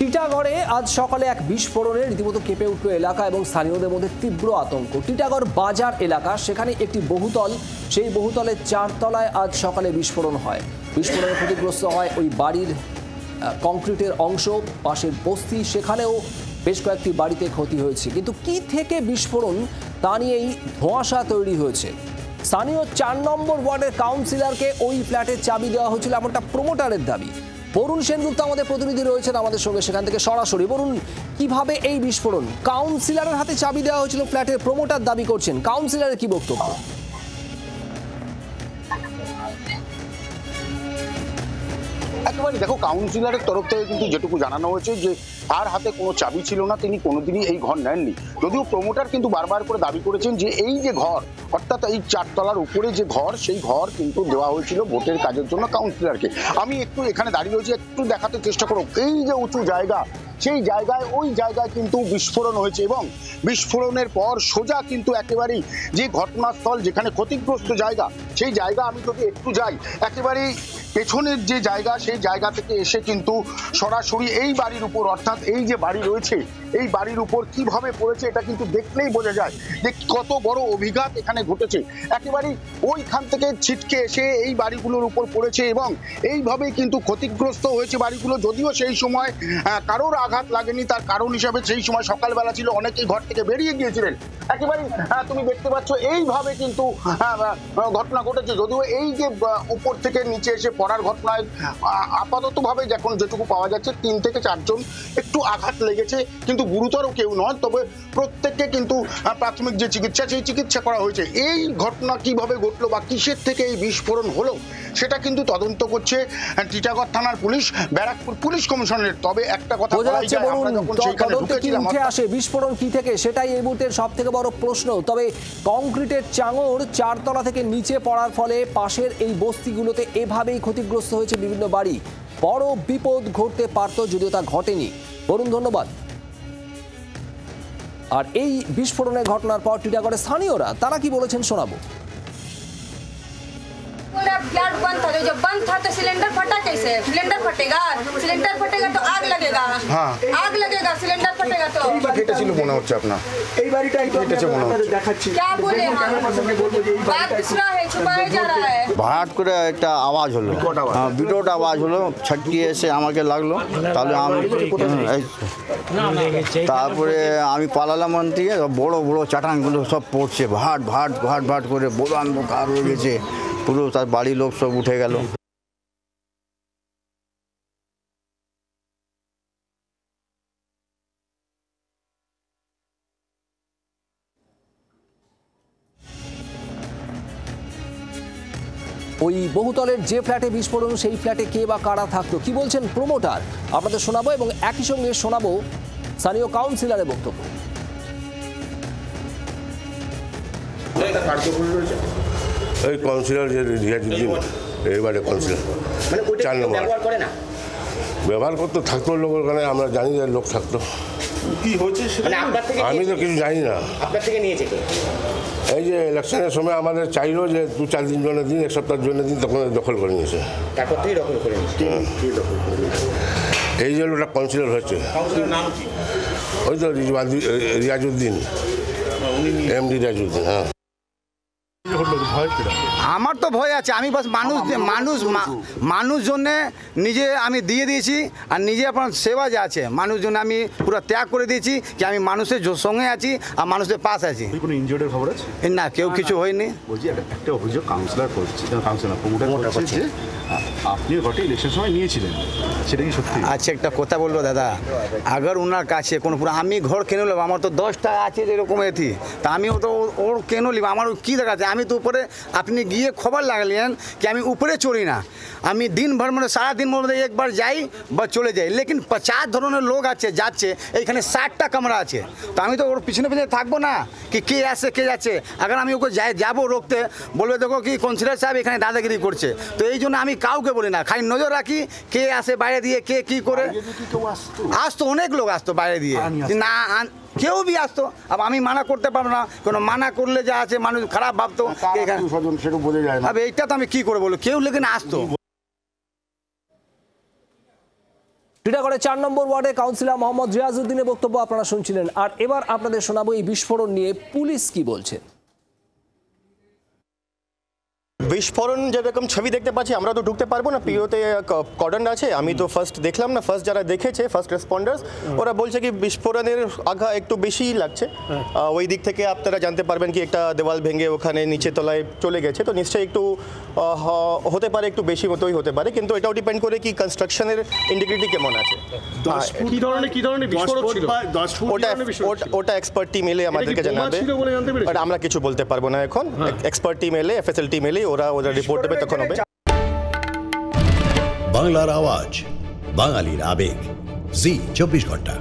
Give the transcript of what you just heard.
টিটাগড়ে আজ সকালে এক বিস্ফোরণে রীতিমতো কেঁপে উঠল এলাকা এবং স্থানীয়দের মধ্যে তীব্র আতঙ্ক। টিটাগড় বাজার এলাকা, সেখানে একটি বহুতল, সেই বহুতলের 4 তলায় আজ সকালে বিস্ফোরণ হয়। বিস্ফোরণে ক্ষতিগ্রস্ত হয় ওই বাড়ির কংক্রিটের অংশ, পাশের বস্তি, সেখানেও বেশ কয়েকটি বাড়িতে ক্ষতি হয়েছে। কিন্তু কি থেকে বিস্ফোরণ তা নিয়েই ধোঁয়াশা তৈরি হয়েছে। স্থানীয় 4 নম্বর ওয়ার্ডের কাউন্সিলরকে ওই ফ্ল্যাটের চাবি দেওয়া হয়েছিল, এমনটা প্রমোটারের দাবি। বরুণ সেনগুপ্ত আমাদের প্রতিনিধি রয়েছেন আমাদের সঙ্গে সেখান থেকে সরাসরি। বরুণ, কিভাবে এই বিস্ফোরণ? কাউন্সিলরের হাতে চাবি দেওয়া হয়েছিল ফ্ল্যাটের, প্রমোটার দাবি করছেন, কাউন্সিলরের কি বক্তব্য? একেবারে দেখো, কাউন্সিলরের তরফ থেকে কিন্তু যেটুকু জানানো হয়েছে যে তার হাতে কোনো চাবি ছিল না, তিনি কোনোদিনই এই ঘর নেননি। যদিও প্রমোটার কিন্তু বারবার করে দাবি করেছেন যে এই যে ঘর, অর্থাৎ এই 4 তলার উপরে যে ঘর, সেই ঘর কিন্তু দেওয়া হয়েছিল ভোটের কাজের জন্য কাউন্সিলরকে। আমি একটু এখানে দাঁড়িয়ে রয়েছি, একটু দেখাতে চেষ্টা করো। এই যে উঁচু জায়গা, সেই জায়গায়, ওই জায়গায় কিন্তু বিস্ফোরণ হয়েছে এবং বিস্ফোরণের পর সোজা কিন্তু একেবারেই যে ঘটনাস্থল, যেখানে ক্ষতিগ্রস্ত জায়গা, সেই জায়গা আমি যদি একটু যাই, একেবারেই পেছনের যে জায়গা, সেই জায়গা থেকে এসে কিন্তু সরাসরি এই বাড়ির উপর, অর্থাৎ এই যে বাড়ি রয়েছে, এই বাড়ির উপর কিভাবে পড়েছে এটা কিন্তু দেখলেই বোঝা যায় যে কত বড় অভিঘাত এখানে ঘটেছে। একেবারেই ওইখান থেকে ছিটকে এসে এই বাড়িগুলোর উপর পড়েছে এবং এইভাবেই কিন্তু ক্ষতিগ্রস্ত হয়েছে বাড়িগুলো। যদিও সেই সময় কারোর আঘাত লাগেনি, তার কারণ হিসাবে সেই সময় সকালবেলা ছিল, অনেকেই ঘর থেকে বেরিয়ে গিয়েছিলেন। একেবারেই তুমি দেখতে পাচ্ছ এইভাবে কিন্তু ঘটনা ঘটেছে। যদিও এই যে উপর থেকে নিচে এসে পড়ার ঘটনায় আপাতত ভাবে যখন যেটুকু পাওয়া যাচ্ছে 3 থেকে 4 জন একটু আঘাত লেগেছে, কিন্তু গুরুতর কেউ নয়। তবে প্রত্যেককে কিন্তু প্রাথমিক যে চিকিৎসা, সেই চিকিৎসা করা হয়েছে। এই ঘটনা কিভাবে ঘটলো বা কিসের থেকে এই বিস্ফোরণ হলো, সেটা কিন্তু তদন্ত করছে টিটাগড় থানার পুলিশ, ব্যারাকপুর পুলিশ কমিশনারের। তবে একটা কথা বলাই যায়, আমরা যখন সেখানে ঢুকেছিলাম, উঠে আসে বিস্ফোরণ কি থেকে, সেটাই এই মুহূর্তের সবথেকে বড় প্রশ্ন। তবে কংক্রিটের চাঙড় 4 তলা থেকে নিচে পড়ার ফলে পাশের এই বস্তিগুলোতে এভাবেই ক্ষতিগ্রস্ত হয়েছে বিভিন্ন বাড়ি। বড় বিপদ ঘটতে পারত, যদিও তা ঘটেনি। বরুণ, ধন্যবাদ। আর এই বিস্ফোরণের ঘটনার পর টিটাগড়ের স্থানীয়রা তারা কি বলেছেন শোনাবো। फ्लैट बंद था, जब बंद था तो सिलेंडर फटा कैसे? सिलेंडर फटेगा, सिलेंडर फटेगा तो आग लगेगा। हाँ, आग लगेगा, सिलेंडर फटेगा तो ফেটেছিল মনে হচ্ছে আপনার। এই বাড়িটাই ফেটেছে মনে হচ্ছে। দেখাচ্ছি क्या बोले हम, बात दूसरा है, छुपाया जा रहा है। হঠাৎ করে একটা আওয়াজ হলো, বিকট আওয়াজ হলো, ছাটকিয়ে এসে আমাকে লাগলো। তাহলে আমি তারপরে আমি পালালাম ওখান থেকে। বড় বড় চাটানগুলো সব পড়ছে, ভাট ভাট ভাট ভাট করে বড় অন্ধকার হয়ে গেছে পুরো। তার বাড়ির লোক সব উঠে গেল। ওই বহুতলের যে ফ্ল্যাটে বিস্ফোরণ, সেই ফ্ল্যাটে কে বা কারা থাকতো, কি বলছেন প্রমোটার, আপনাদের শোনাবো এবং একই সঙ্গে শোনাবো স্থানীয় কাউন্সিলরের বক্তব্য। এই কাউন্সিলর যে রিয়াজুদ্দিন, এবারে কাউন্সিলর 4 নম্বর ব্যবহার করতো, থাকতো লোক ওখানে, আমরা জানি যে লোক থাকতো। কি হয়েছে আমি তো কিছু জানি না। আপনার থেকে নিয়েছে কে? এই যে ইলেকশনের সময় আমাদের চাইলো যে 2-4 দিন জন্য দিন, 1 সপ্তাহের জন্য দিন, তখন দখল করে নিয়েছে। তারপর থেকে দখল করে নিয়েছে। এই যে লোকটা কাউন্সিলর হচ্ছে, নাম কি? ওই তো রিয়াজুদ্দিন, এমডি রিয়াজুদ্দিন। হ্যাঁ, আমার তো ভয় আছে। আমি বাস মানুষ জন্যে নিজে আমি দিয়ে দিয়েছি, আর নিজে আপনার সেবা যে আছে মানুষ জন্য আমি পুরো ত্যাগ করে দিয়েছি, কি আমি মানুষের সঙ্গে আছি আর মানুষের পাশ আছি। কোনো ইনজিওর্ডের খবর আছে? না, কেউ কিছু হয়নি। বলছি একটা অভিযোগ কাউন্সিলর করছে, প্রমোটার করছে যে আপনি ঘটে ইলেকশন সময় নিয়েছিলেন, সেটা কি সত্যি? আচ্ছা, একটা কথা বলবো দাদা, আগর ওনার কাছে কোনো পুরো আমি ঘর কিনে নেবো, আমার তো 10টা আছে যেরকম এথি, তা আমিও তো ওর কেন নিব, আমার কী দেখাচ্ছে? আমি তো উপরে, আপনি গিয়ে খবর লাগালেন কি আমি উপরে চড়ি না, আমি দিনভর মানে সারাদিন মধ্যে একবার যাই বা চলে যাই। লেকিন 50 ধরনের লোক আছে যাচ্ছে, এইখানে 60টা কামরা আছে, তো আমি তো ওর পিছনে পিছনে থাকবো না কি কে আসে কে যাচ্ছে। আগে আমি ওকে যাবো রোকতে, বলবে দেখো কি কাউন্সিলর সাহেব এখানে দাদাগিরি করছে। তো এই জন্য আমি কাউকে বলি না, খালি নজর রাখি কে আসে বাইরে দিয়ে, কে কি করে। আসতো অনেক লোক আসতো বাইরে দিয়ে, না কেউ বি আসতো, আর আমি মানা করতে পারবো না, কোনো মানা করলে যা আছে মানুষ খারাপ ভাবতো। এইটা তো আমি কি করে বলবো, কেউ লেকিন আসতো। টিটাগড়ের 4 নম্বর ওয়ার্ডে কাউন্সিলর মোহাম্মদ রিয়াজউদ্দিনের বক্তব্য আপনারা শুনছিলেন। আর এবার আপনাদের শোনাবো এই বিস্ফোরণ নিয়ে পুলিশ কি বলছে। বিস্ফোরণ যেরকম ছবি দেখতে পাচ্ছি, আমরা তো ঢুকতে পারবো না, পিওতে কর্ডন আছে। আমি তো ফার্স্ট দেখলাম না, ফার্স্ট যারা দেখেছে, ফার্স্ট রেসপন্ডার্স, ওরা বলছে কি বিস্ফোরণের আঘাত একটু বেশি লাগছে। ওই দিক থেকে আপনারা জানতে পারবেন কি একটা দেওয়াল ভেঙে ওখানে নিচে তলায় চলে গেছে, তো নিশ্চয়ই একটু হতে পারে, একটু বেশি মতোই হতে পারে, কিন্তু এটাও ডিপেন্ড করে কি কনস্ট্রাকশনের ইন্টিগ্রিটি কেমন আছে। ওটা এক্সপার্ট টিম এলে আমাদেরকে জানাবে, বাট আমরা কিছু বলতে পারবো না এখন। এক্সপার্ট টিম এলে, এফএসএল টিম এলে ওরা রিপোর্ট দেবে, তখন হবে। বাংলার আওয়াজ, বাঙালির আবেগ, জি 24 ঘন্টা।